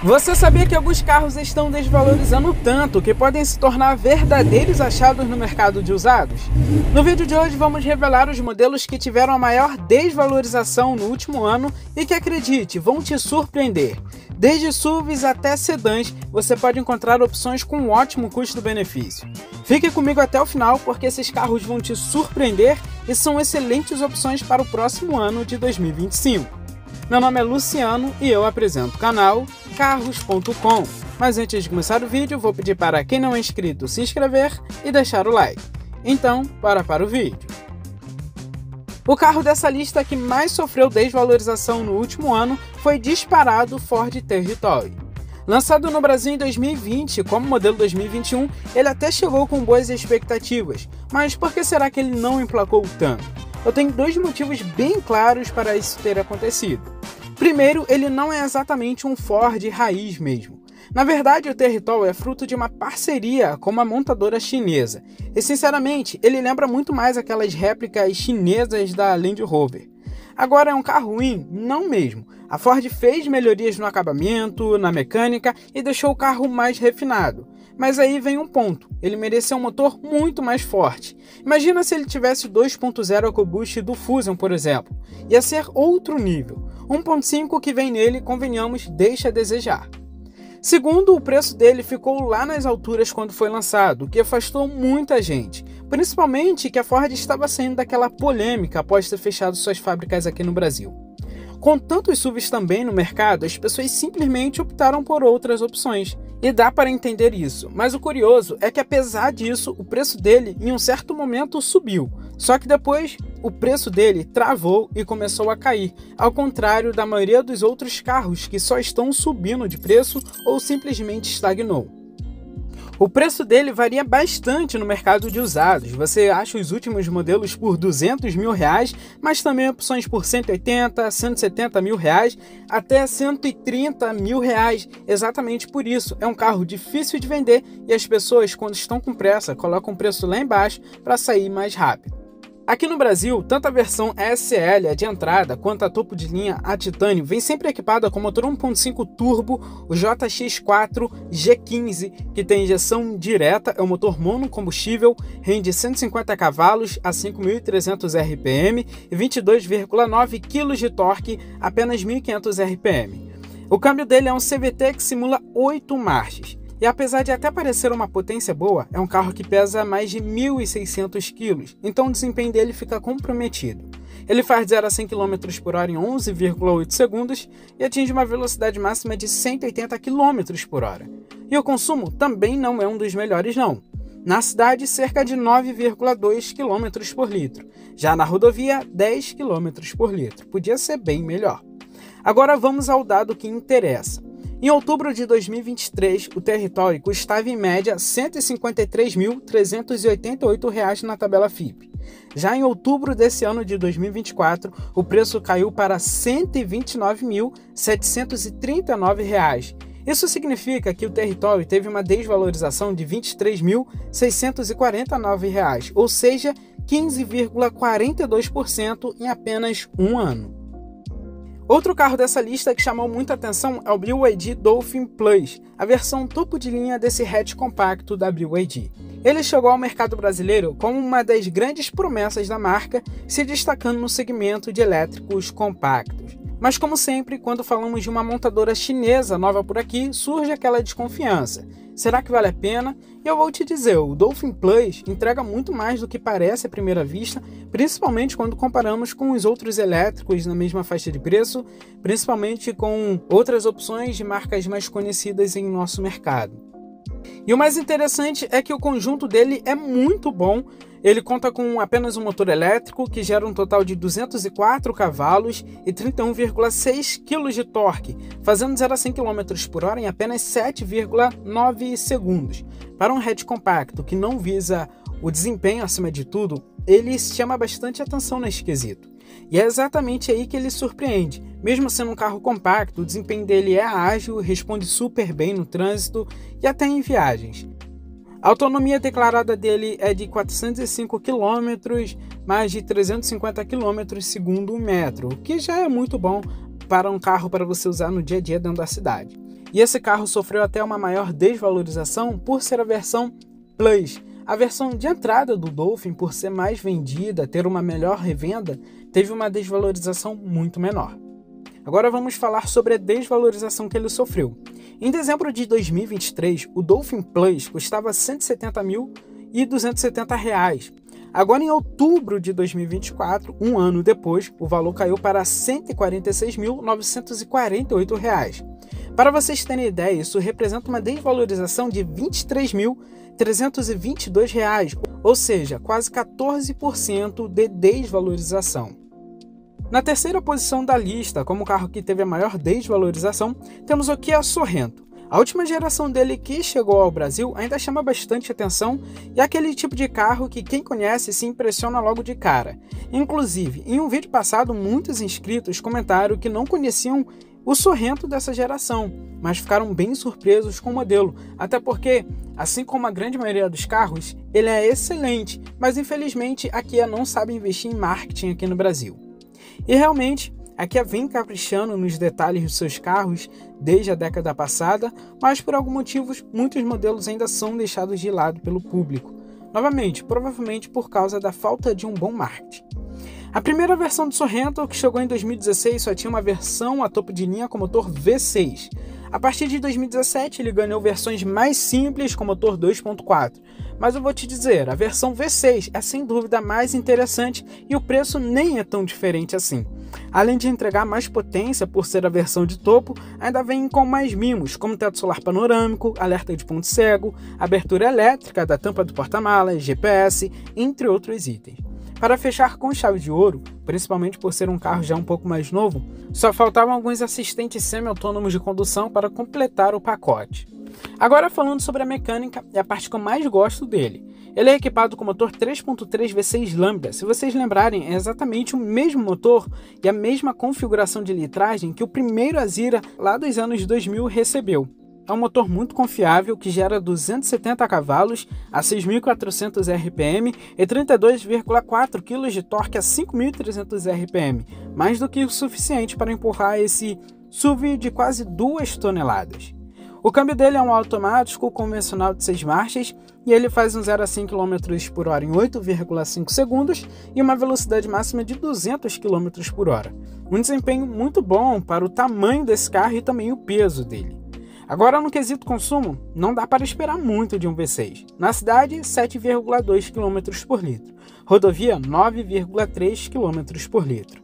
Você sabia que alguns carros estão desvalorizando tanto que podem se tornar verdadeiros achados no mercado de usados? No vídeo de hoje vamos revelar os modelos que tiveram a maior desvalorização no último ano e que, acredite, vão te surpreender. Desde SUVs até sedãs, você pode encontrar opções com um ótimo custo-benefício. Fique comigo até o final porque esses carros vão te surpreender e são excelentes opções para o próximo ano de 2025. Meu nome é Luciano e eu apresento o canal Carros.com. Mas antes de começar o vídeo, vou pedir para quem não é inscrito se inscrever e deixar o like. Então, bora para o vídeo. O carro dessa lista que mais sofreu desvalorização no último ano foi disparado Ford Territory. Lançado no Brasil em 2020 como modelo 2021, ele até chegou com boas expectativas, mas por que será que ele não emplacou tanto? Eu tenho dois motivos bem claros para isso ter acontecido. Primeiro, ele não é exatamente um Ford raiz mesmo. Na verdade, o Territory é fruto de uma parceria com uma montadora chinesa. E sinceramente, ele lembra muito mais aquelas réplicas chinesas da Land Rover. Agora, é um carro ruim? Não mesmo. A Ford fez melhorias no acabamento, na mecânica e deixou o carro mais refinado. Mas aí vem um ponto, ele merecia um motor muito mais forte. Imagina se ele tivesse 2.0 EcoBoost do Fusion, por exemplo. Ia ser outro nível. 1.5 que vem nele, convenhamos, deixa a desejar. Segundo, o preço dele ficou lá nas alturas quando foi lançado, o que afastou muita gente. Principalmente que a Ford estava saindo daquela polêmica após ter fechado suas fábricas aqui no Brasil. Com tantos SUVs também no mercado, as pessoas simplesmente optaram por outras opções. E dá para entender isso, mas o curioso é que apesar disso, o preço dele em um certo momento subiu. Só que depois, o preço dele travou e começou a cair, ao contrário da maioria dos outros carros que só estão subindo de preço ou simplesmente estagnou. O preço dele varia bastante no mercado de usados. Você acha os últimos modelos por R$200 mil, mas também opções por 180, 170 mil reais, até 130 mil reais. Exatamente por isso, é um carro difícil de vender e as pessoas, quando estão com pressa, colocam o preço lá embaixo para sair mais rápido. Aqui no Brasil, tanto a versão SL, a de entrada, quanto a topo de linha, a Titânio, vem sempre equipada com motor 1.5 turbo, o JX4 G15, que tem injeção direta, é um motor monocombustível, rende 150 cavalos a 5.300 RPM e 22,9 kg de torque, apenas 1.500 RPM. O câmbio dele é um CVT que simula 8 marchas. E apesar de até parecer uma potência boa, é um carro que pesa mais de 1.600 kg, então o desempenho dele fica comprometido. Ele faz 0 a 100 km por hora em 11,8 segundos e atinge uma velocidade máxima de 180 km por hora. E o consumo também não é um dos melhores não. Na cidade, cerca de 9,2 km por litro. Já na rodovia, 10 km por litro. Podia ser bem melhor. Agora vamos ao dado que interessa. Em outubro de 2023, o Territory custava em média R$ 153.388 na tabela FIPE. Já em outubro desse ano de 2024, o preço caiu para R$ 129.739. Isso significa que o Territory teve uma desvalorização de R$ 23.649, ou seja, 15,42% em apenas um ano. Outro carro dessa lista que chamou muita atenção é o BYD Dolphin Plus, a versão topo de linha desse hatch compacto da BYD. Ele chegou ao mercado brasileiro como uma das grandes promessas da marca, se destacando no segmento de elétricos compactos. Mas como sempre, quando falamos de uma montadora chinesa nova por aqui, surge aquela desconfiança. Será que vale a pena? E eu vou te dizer, o Dolphin Plus entrega muito mais do que parece à primeira vista, principalmente quando comparamos com os outros elétricos na mesma faixa de preço, principalmente com outras opções de marcas mais conhecidas em nosso mercado. E o mais interessante é que o conjunto dele é muito bom. Ele conta com apenas um motor elétrico que gera um total de 204 cavalos e 31,6 kg de torque, fazendo 0 a 100 km por hora em apenas 7,9 segundos. Para um hatch compacto que não visa o desempenho acima de tudo, ele chama bastante atenção nesse quesito. E é exatamente aí que ele surpreende. Mesmo sendo um carro compacto, o desempenho dele é ágil, responde super bem no trânsito e até em viagens. A autonomia declarada dele é de 405 km, mais de 350 km segundo o metro, o que já é muito bom para um carro para você usar no dia a dia dentro da cidade. E esse carro sofreu até uma maior desvalorização por ser a versão Plus. A versão de entrada do Dolphin, por ser mais vendida, ter uma melhor revenda, teve uma desvalorização muito menor. Agora vamos falar sobre a desvalorização que ele sofreu. Em dezembro de 2023, o Dolphin Plus custava R$ 170.270. Agora, em outubro de 2024, um ano depois, o valor caiu para R$ 146.948. Para vocês terem ideia, isso representa uma desvalorização de R$ 23.322, ou seja, quase 14% de desvalorização. Na terceira posição da lista, como o carro que teve a maior desvalorização, temos o Kia Sorento. A última geração dele que chegou ao Brasil ainda chama bastante atenção e é aquele tipo de carro que quem conhece se impressiona logo de cara. Inclusive, em um vídeo passado, muitos inscritos comentaram que não conheciam o Sorento dessa geração, mas ficaram bem surpresos com o modelo, até porque, assim como a grande maioria dos carros, ele é excelente, mas infelizmente a Kia não sabe investir em marketing aqui no Brasil. E realmente, a Kia vem caprichando nos detalhes dos seus carros desde a década passada, mas por algum motivo muitos modelos ainda são deixados de lado pelo público. Novamente, provavelmente por causa da falta de um bom marketing. A primeira versão do Sorento, que chegou em 2016, só tinha uma versão a topo de linha com motor V6. A partir de 2017, ele ganhou versões mais simples com motor 2.4. Mas eu vou te dizer, a versão V6 é sem dúvida mais interessante e o preço nem é tão diferente assim. Além de entregar mais potência por ser a versão de topo, ainda vem com mais mimos, como teto solar panorâmico, alerta de ponto cego, abertura elétrica da tampa do porta-malas, GPS, entre outros itens. Para fechar com chave de ouro, principalmente por ser um carro já um pouco mais novo, só faltavam alguns assistentes semi-autônomos de condução para completar o pacote. Agora falando sobre a mecânica, é a parte que eu mais gosto dele. Ele é equipado com motor 3.3 V6 Lambda. Se vocês lembrarem, é exatamente o mesmo motor e a mesma configuração de litragem que o primeiro Azira lá dos anos 2000 recebeu. É um motor muito confiável que gera 270 cavalos a 6.400 RPM e 32,4 kg de torque a 5.300 RPM, mais do que o suficiente para empurrar esse SUV de quase 2 toneladas. O câmbio dele é um automático convencional de 6 marchas e ele faz um 0 a 100 km por hora em 8,5 segundos e uma velocidade máxima de 200 km por hora. Um desempenho muito bom para o tamanho desse carro e também o peso dele. Agora, no quesito consumo, não dá para esperar muito de um V6. Na cidade, 7,2 km por litro. Rodovia, 9,3 km por litro.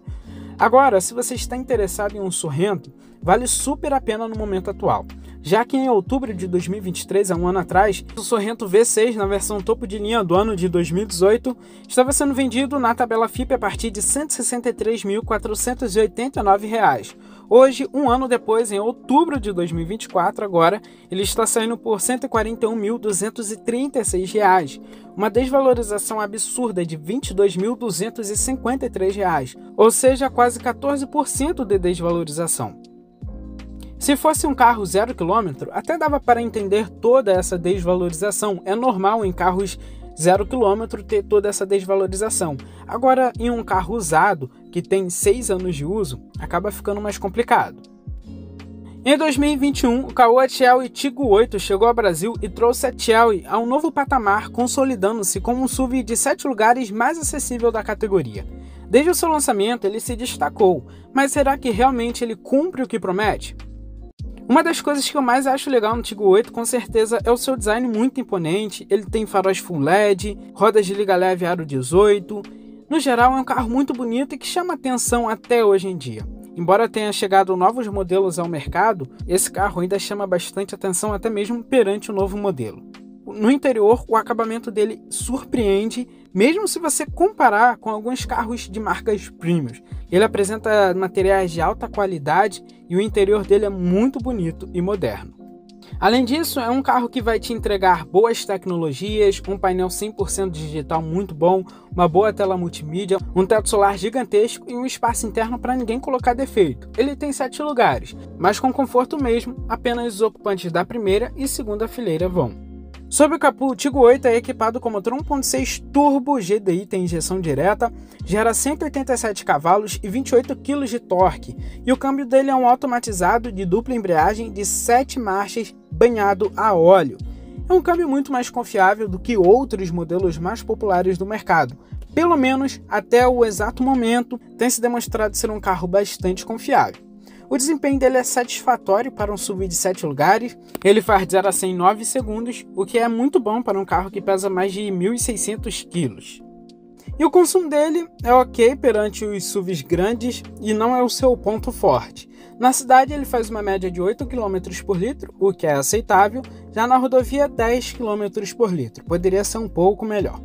Agora, se você está interessado em um Sorento, vale super a pena no momento atual, já que em outubro de 2023, há um ano atrás, o Sorento V6 na versão topo de linha do ano de 2018 estava sendo vendido na tabela FIPE a partir de R$ 163.489. Hoje, um ano depois, em outubro de 2024, agora, ele está saindo por R$ 141.236, uma desvalorização absurda de R$ 22.253, ou seja, quase 14% de desvalorização. Se fosse um carro 0 km, até dava para entender toda essa desvalorização. É normal em carros 0 km ter toda essa desvalorização. Agora, em um carro usado, que tem 6 anos de uso, acaba ficando mais complicado. Em 2021, o Caoa Chery Tiggo 8 chegou ao Brasil e trouxe a Chery a um novo patamar, consolidando-se como um SUV de 7 lugares mais acessível da categoria. Desde o seu lançamento, ele se destacou, mas será que realmente ele cumpre o que promete? Uma das coisas que eu mais acho legal no Tiggo 8, com certeza, é o seu design muito imponente. Ele tem faróis full LED, rodas de liga leve aro 18. No geral, é um carro muito bonito e que chama atenção até hoje em dia. Embora tenha chegado novos modelos ao mercado, esse carro ainda chama bastante atenção até mesmo perante o novo modelo. No interior, o acabamento dele surpreende, mesmo se você comparar com alguns carros de marcas premium. Ele apresenta materiais de alta qualidade e o interior dele é muito bonito e moderno. Além disso, é um carro que vai te entregar boas tecnologias, um painel 100% digital muito bom, uma boa tela multimídia, um teto solar gigantesco e um espaço interno para ninguém colocar defeito. Ele tem 7 lugares, mas com conforto mesmo, apenas os ocupantes da primeira e segunda fileira vão. Sob o capô, o Tiggo 8 é equipado com motor 1.6 turbo GDI, tem injeção direta, gera 187 cavalos e 28 kg de torque, e o câmbio dele é um automatizado de dupla embreagem de 7 marchas banhado a óleo. É um câmbio muito mais confiável do que outros modelos mais populares do mercado. Pelo menos até o exato momento, tem se demonstrado ser um carro bastante confiável. O desempenho dele é satisfatório para um SUV de 7 lugares, ele faz de 0 a 100 em 9 segundos, o que é muito bom para um carro que pesa mais de 1.600 kg. E o consumo dele é ok perante os SUVs grandes e não é o seu ponto forte. Na cidade ele faz uma média de 8 km por litro, o que é aceitável, já na rodovia 10 km por litro, poderia ser um pouco melhor.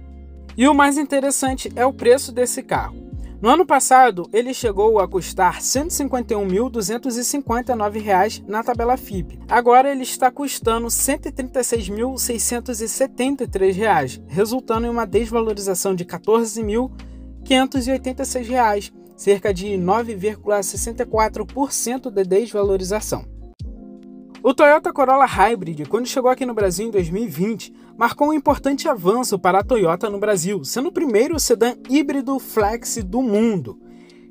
E o mais interessante é o preço desse carro. No ano passado, ele chegou a custar R$ 151.259 na tabela FIPE. Agora ele está custando R$ 136.673, resultando em uma desvalorização de R$ 14.586, cerca de 9,64% de desvalorização. O Toyota Corolla Hybrid, quando chegou aqui no Brasil em 2020, marcou um importante avanço para a Toyota no Brasil, sendo o primeiro sedã híbrido flex do mundo.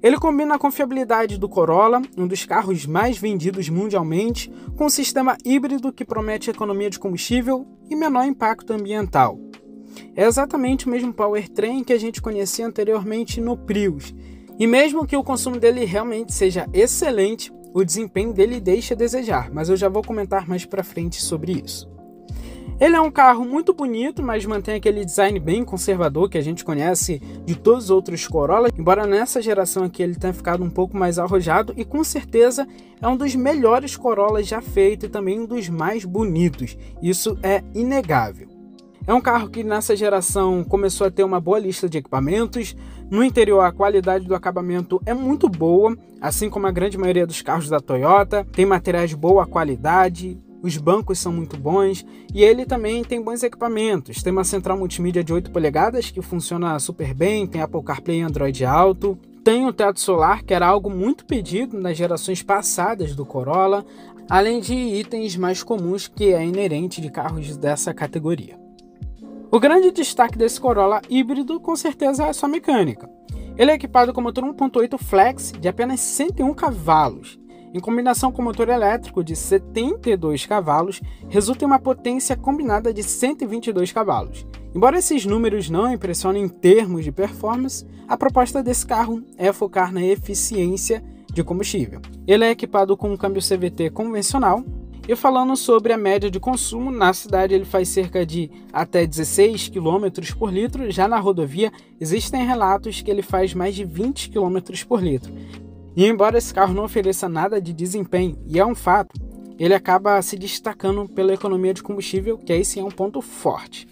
Ele combina a confiabilidade do Corolla, um dos carros mais vendidos mundialmente, com um sistema híbrido que promete economia de combustível e menor impacto ambiental. É exatamente o mesmo powertrain que a gente conhecia anteriormente no Prius, e mesmo que o consumo dele realmente seja excelente, o desempenho dele deixa a desejar, mas eu já vou comentar mais pra frente sobre isso. Ele é um carro muito bonito, mas mantém aquele design bem conservador que a gente conhece de todos os outros Corolla, embora nessa geração aqui ele tenha ficado um pouco mais arrojado e com certeza é um dos melhores Corollas já feito e também um dos mais bonitos, isso é inegável. É um carro que nessa geração começou a ter uma boa lista de equipamentos. No interior a qualidade do acabamento é muito boa, assim como a grande maioria dos carros da Toyota. Tem materiais de boa qualidade, os bancos são muito bons e ele também tem bons equipamentos. Tem uma central multimídia de 8 polegadas que funciona super bem, tem Apple CarPlay e Android Auto. Tem o teto solar, que era algo muito pedido nas gerações passadas do Corolla, além de itens mais comuns que é inerente de carros dessa categoria. O grande destaque desse Corolla híbrido com certeza é a sua mecânica. Ele é equipado com motor 1.8 flex de apenas 101 cavalos. Em combinação com motor elétrico de 72 cavalos, resulta em uma potência combinada de 122 cavalos. Embora esses números não impressionem em termos de performance, a proposta desse carro é focar na eficiência de combustível. Ele é equipado com um câmbio CVT convencional. E falando sobre a média de consumo, na cidade ele faz cerca de até 16 km por litro, já na rodovia existem relatos que ele faz mais de 20 km por litro. E embora esse carro não ofereça nada de desempenho, e é um fato, ele acaba se destacando pela economia de combustível, que aí sim é um ponto forte.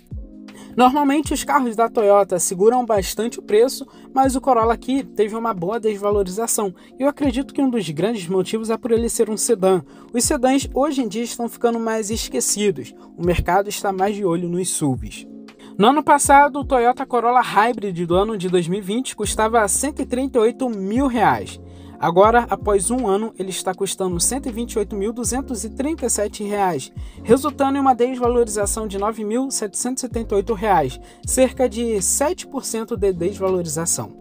Normalmente os carros da Toyota seguram bastante o preço, mas o Corolla aqui teve uma boa desvalorização. E eu acredito que um dos grandes motivos é por ele ser um sedã. Os sedãs hoje em dia estão ficando mais esquecidos, o mercado está mais de olho nos SUVs. No ano passado, o Toyota Corolla Hybrid do ano de 2020 custava R$ 138 mil. Agora, após um ano, ele está custando R$ 128.237, resultando em uma desvalorização de R$ 9.778, cerca de 7% de desvalorização.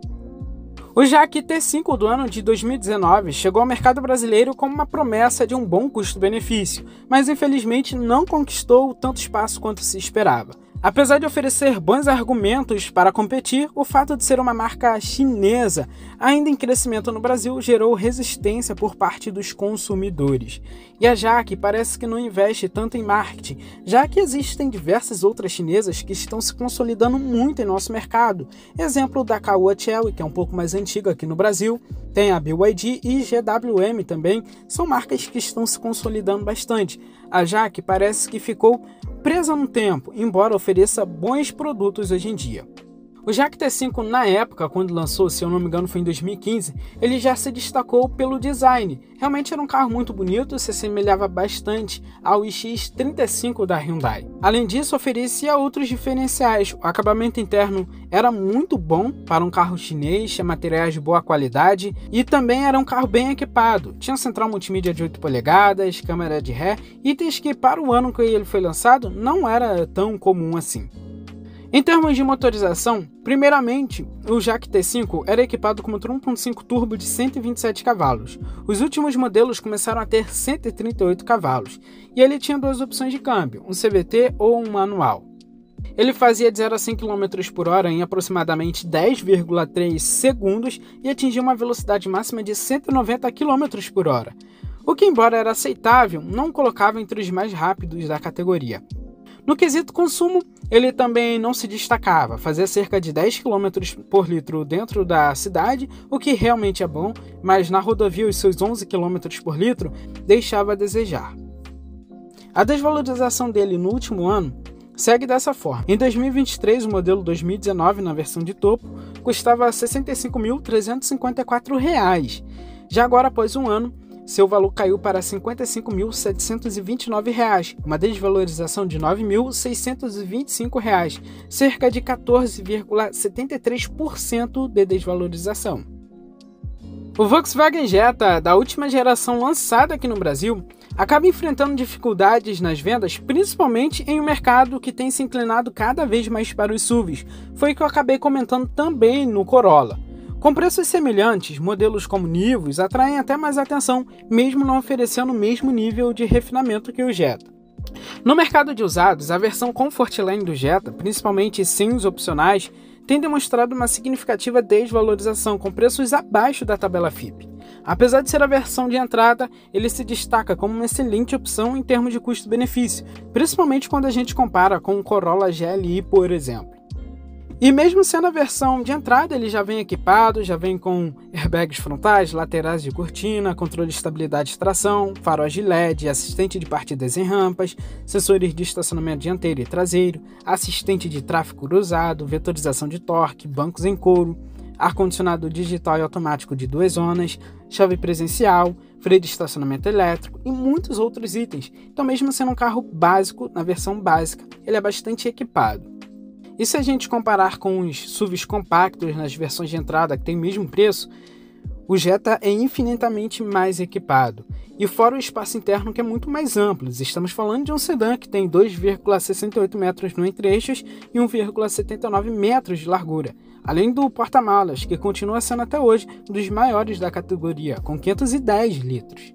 O Jaque T5 do ano de 2019 chegou ao mercado brasileiro como uma promessa de um bom custo-benefício, mas infelizmente não conquistou tanto espaço quanto se esperava. Apesar de oferecer bons argumentos para competir, o fato de ser uma marca chinesa, ainda em crescimento no Brasil, gerou resistência por parte dos consumidores. E a Jaque parece que não investe tanto em marketing, já que existem diversas outras chinesas que estão se consolidando muito em nosso mercado. Exemplo da Caoa Chery, que é um pouco mais antiga aqui no Brasil, tem a BYD e GWM também, são marcas que estão se consolidando bastante. A Jaque parece que ficou presa no tempo, embora ofereça bons produtos hoje em dia. O JAC T5 na época, quando lançou, se eu não me engano foi em 2015, ele já se destacou pelo design. Realmente era um carro muito bonito, se assemelhava bastante ao iX35 da Hyundai. Além disso, oferecia outros diferenciais. O acabamento interno era muito bom para um carro chinês, tinha materiais de boa qualidade e também era um carro bem equipado. Tinha central multimídia de 8 polegadas, câmera de ré, itens que para o ano que ele foi lançado não era tão comum assim. Em termos de motorização, primeiramente, o JAC T5 era equipado com motor 1.5 turbo de 127 cavalos. Os últimos modelos começaram a ter 138 cavalos, e ele tinha duas opções de câmbio, um CVT ou um manual. Ele fazia de 0 a 100 km por hora em aproximadamente 10,3 segundos e atingia uma velocidade máxima de 190 km por hora, o que, embora era aceitável, não colocava entre os mais rápidos da categoria. No quesito consumo, ele também não se destacava, fazia cerca de 10 km por litro dentro da cidade, o que realmente é bom, mas na rodovia os seus 11 km por litro deixava a desejar. A desvalorização dele no último ano segue dessa forma. Em 2023, o modelo 2019, na versão de topo, custava R$ 65.354. Já agora, após um ano, seu valor caiu para R$ 55.729, uma desvalorização de R$ 9.625, cerca de 14,73% de desvalorização. O Volkswagen Jetta da última geração lançada aqui no Brasil acaba enfrentando dificuldades nas vendas, principalmente em um mercado que tem se inclinado cada vez mais para os SUVs. Foi o que eu acabei comentando também no Corolla. Com preços semelhantes, modelos como Nivus atraem até mais atenção, mesmo não oferecendo o mesmo nível de refinamento que o Jetta. No mercado de usados, a versão Comfortline do Jetta, principalmente sem os opcionais, tem demonstrado uma significativa desvalorização, com preços abaixo da tabela FIPE. Apesar de ser a versão de entrada, ele se destaca como uma excelente opção em termos de custo-benefício, principalmente quando a gente compara com o Corolla GLI, por exemplo. E mesmo sendo a versão de entrada, ele já vem equipado, já vem com airbags frontais, laterais de cortina, controle de estabilidade de tração, faróis de LED, assistente de partidas em rampas, sensores de estacionamento dianteiro e traseiro, assistente de tráfego cruzado, vetorização de torque, bancos em couro, ar-condicionado digital e automático de 2 zonas, chave presencial, freio de estacionamento elétrico e muitos outros itens. Então, mesmo sendo um carro básico, na versão básica, ele é bastante equipado. E se a gente comparar com os SUVs compactos nas versões de entrada que tem o mesmo preço, o Jetta é infinitamente mais equipado. E fora o espaço interno que é muito mais amplo, estamos falando de um sedã que tem 2,68 metros no entre-eixos e 1,79 metros de largura, além do porta-malas, que continua sendo até hoje um dos maiores da categoria, com 510 litros.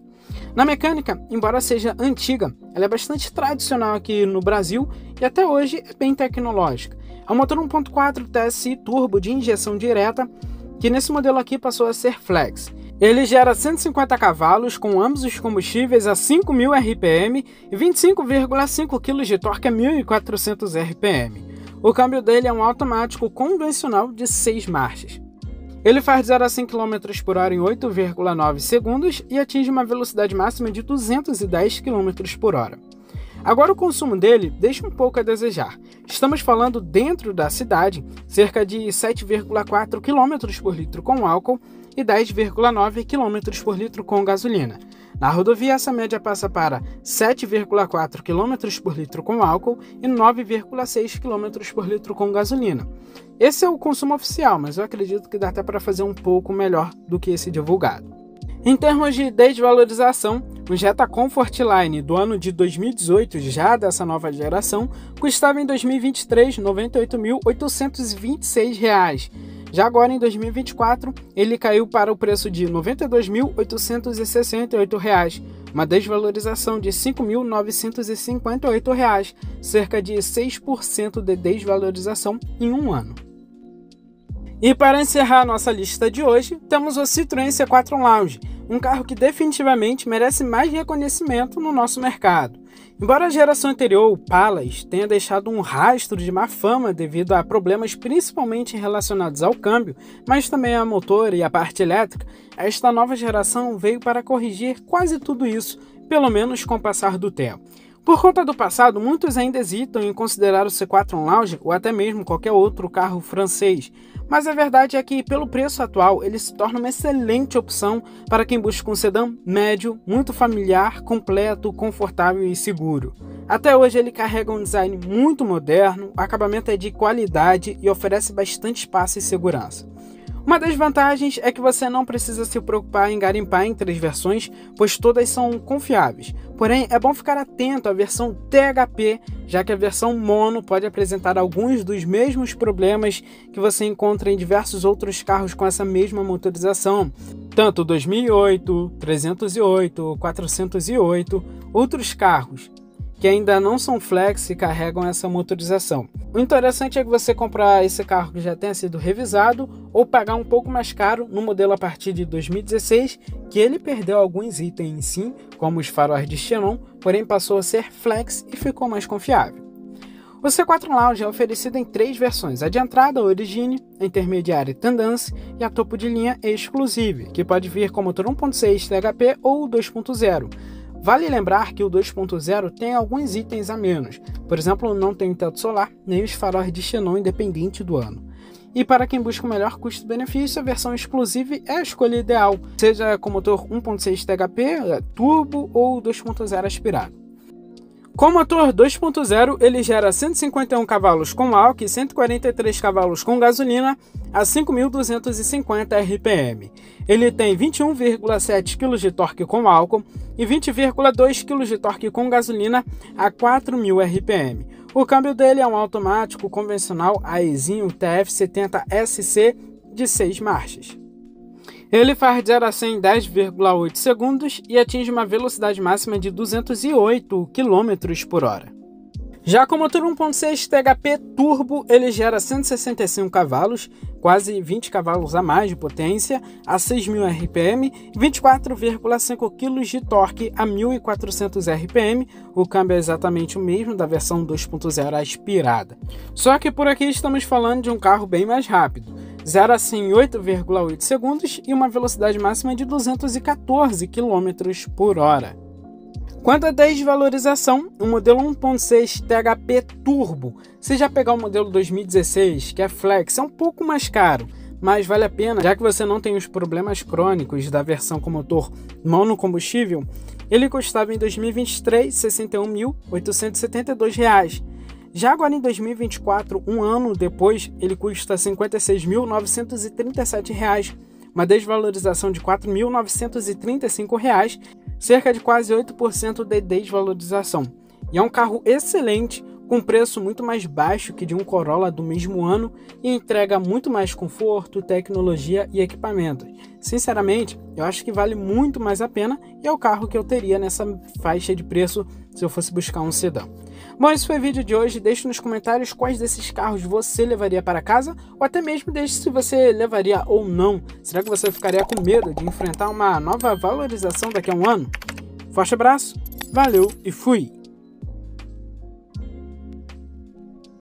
Na mecânica, embora seja antiga, ela é bastante tradicional aqui no Brasil e até hoje é bem tecnológica. É um motor 1.4 TSI turbo de injeção direta, que nesse modelo aqui passou a ser flex. Ele gera 150 cavalos com ambos os combustíveis a 5.000 RPM e 25,5 kg de torque a 1.400 RPM. O câmbio dele é um automático convencional de 6 marchas. Ele faz de 0 a 100 km por hora em 8,9 segundos e atinge uma velocidade máxima de 210 km por hora. Agora o consumo dele deixa um pouco a desejar. Estamos falando dentro da cidade, cerca de 7,4 km por litro com álcool e 10,9 km por litro com gasolina. Na rodovia, essa média passa para 7,4 km por litro com álcool e 9,6 km por litro com gasolina. Esse é o consumo oficial, mas eu acredito que dá até para fazer um pouco melhor do que esse divulgado. Em termos de desvalorização, o Jetta Comfortline do ano de 2018, já dessa nova geração, custava em 2023 R$ 98.826. Já agora, em 2024, ele caiu para o preço de R$ 92.868, uma desvalorização de R$ 5.958, cerca de 6% de desvalorização em um ano. E para encerrar nossa lista de hoje, temos o Citroën C4 Lounge, um carro que definitivamente merece mais reconhecimento no nosso mercado. Embora a geração anterior, o Pallas, tenha deixado um rastro de má fama devido a problemas principalmente relacionados ao câmbio, mas também ao motor e à parte elétrica, esta nova geração veio para corrigir quase tudo isso, pelo menos com o passar do tempo. Por conta do passado, muitos ainda hesitam em considerar o C4 Lounge ou até mesmo qualquer outro carro francês, mas a verdade é que, pelo preço atual, ele se torna uma excelente opção para quem busca um sedã médio, muito familiar, completo, confortável e seguro. Até hoje ele carrega um design muito moderno, o acabamento é de qualidade e oferece bastante espaço e segurança. Uma das vantagens é que você não precisa se preocupar em garimpar entre as versões, pois todas são confiáveis. Porém, é bom ficar atento à versão THP, já que a versão mono pode apresentar alguns dos mesmos problemas que você encontra em diversos outros carros com essa mesma motorização, tanto 2008, 308, 408, outros carros que ainda não são flex e carregam essa motorização. O interessante é que você comprar esse carro que já tenha sido revisado ou pagar um pouco mais caro no modelo a partir de 2016, que ele perdeu alguns itens sim, como os faróis de xenon, porém passou a ser flex e ficou mais confiável. O C4 Lounge é oferecido em 3 versões, a de entrada Origine, a intermediária Tendance e a topo de linha Exclusive, que pode vir com motor 1.6 THP ou 2.0. Vale lembrar que o 2.0 tem alguns itens a menos, por exemplo, não tem teto solar, nem os faróis de xenon independente do ano. E para quem busca o melhor custo-benefício, a versão Exclusive é a escolha ideal, seja com motor 1.6 THP, turbo ou 2.0 aspirado. Com o motor 2.0, ele gera 151 cavalos com álcool e 143 cavalos com gasolina a 5.250 RPM. Ele tem 21,7 kg de torque com álcool e 20,2 kg de torque com gasolina a 4.000 RPM. O câmbio dele é um automático convencional AEzinho TF70 SC de 6 marchas. Ele faz de 0 a 100 em 10,8 segundos e atinge uma velocidade máxima de 208 km por hora. Já com o motor 1.6 THP Turbo, ele gera 165 cavalos, quase 20 cavalos a mais de potência, a 6.000 RPM e 24,5 kg de torque a 1.400 RPM. O câmbio é exatamente o mesmo da versão 2.0 aspirada. Só que por aqui estamos falando de um carro bem mais rápido. 0 a 100 em 8,8 segundos e uma velocidade máxima de 214 km por hora. Quanto à desvalorização, o modelo 1.6 THP Turbo, se já pegar o modelo 2016, que é flex, é um pouco mais caro, mas vale a pena, já que você não tem os problemas crônicos da versão com motor monocombustível. Ele custava em 2023 R$ 61.872. Já agora em 2024, um ano depois, ele custa R$ 56.937, uma desvalorização de R$ 4.935, cerca de quase 8% de desvalorização. E é um carro excelente, com preço muito mais baixo que de um Corolla do mesmo ano e entrega muito mais conforto, tecnologia e equipamentos. Sinceramente, eu acho que vale muito mais a pena e é o carro que eu teria nessa faixa de preço se eu fosse buscar um sedã. Bom, esse foi o vídeo de hoje. Deixe nos comentários quais desses carros você levaria para casa ou até mesmo deixe se você levaria ou não. Será que você ficaria com medo de enfrentar uma nova valorização daqui a um ano? Forte abraço, valeu e fui!